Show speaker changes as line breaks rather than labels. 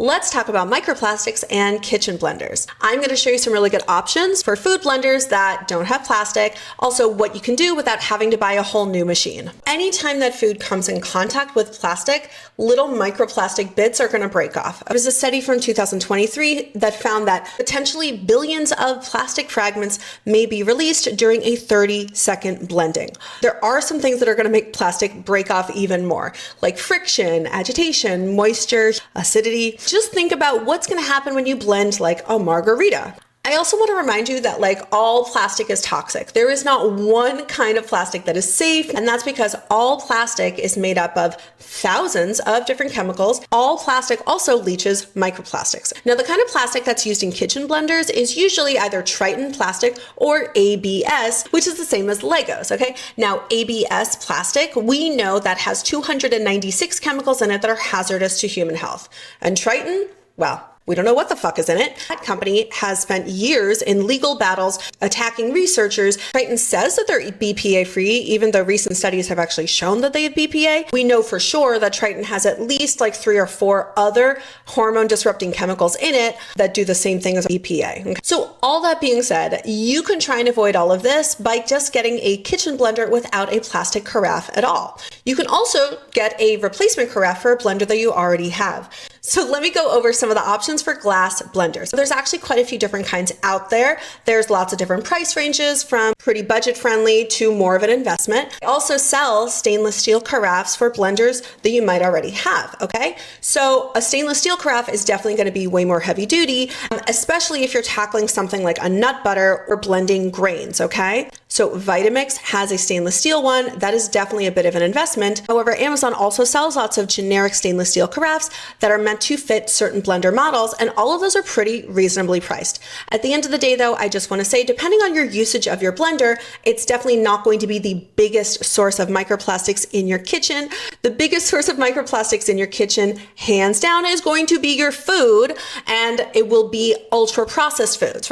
let's talk about microplastics and kitchen blenders. I'm going to show you some really good options for food blenders that don't have plastic, also what you can do without having to buy a whole new machine. Anytime that food comes in contact with plastic, little microplastic bits are going to break off. There was a study from 2023 that found that potentially billions of plastic fragments may be released during a 30-second blending. There are some things that are going to make plastic break off even more, like friction, agitation, moisture, acidity. Just think about what's going to happen when you blend like a margarita. I also want to remind you that like all plastic is toxic. There is not one kind of plastic that is safe, and that's because all plastic is made up of thousands of different chemicals. All plastic also leaches microplastics. Now, the kind of plastic that's used in kitchen blenders is usually either Triton plastic or ABS, which is the same as Legos, okay? Now, ABS plastic, we know that has 296 chemicals in it that are hazardous to human health. And Triton, well, we don't know what the fuck is in it. That company has spent years in legal battles attacking researchers. Triton says that they're BPA free, even though recent studies have actually shown that they have BPA. We know for sure that Triton has at least like 3 or 4 other hormone disrupting chemicals in it that do the same thing as BPA. Okay? So all that being said, you can try and avoid all of this by just getting a kitchen blender without a plastic carafe at all. You can also get a replacement carafe for a blender that you already have. So let me go over some of the options for glass blenders. There's actually quite a few different kinds out there. There's lots of different price ranges from pretty budget friendly to more of an investment. They also sell stainless steel carafes for blenders that you might already have, okay? So a stainless steel carafe is definitely going to be way more heavy duty, especially if you're tackling something like a nut butter or blending grains, okay? So Vitamix has a stainless steel one. That is definitely a bit of an investment. However, Amazon also sells lots of generic stainless steel carafes that are meant to fit certain blender models, and all of those are pretty reasonably priced. At the end of the day though, I just want to say, depending on your usage of your blender, it's definitely not going to be the biggest source of microplastics in your kitchen. The biggest source of microplastics in your kitchen, hands down, is going to be your food, and it will be ultra processed foods, right?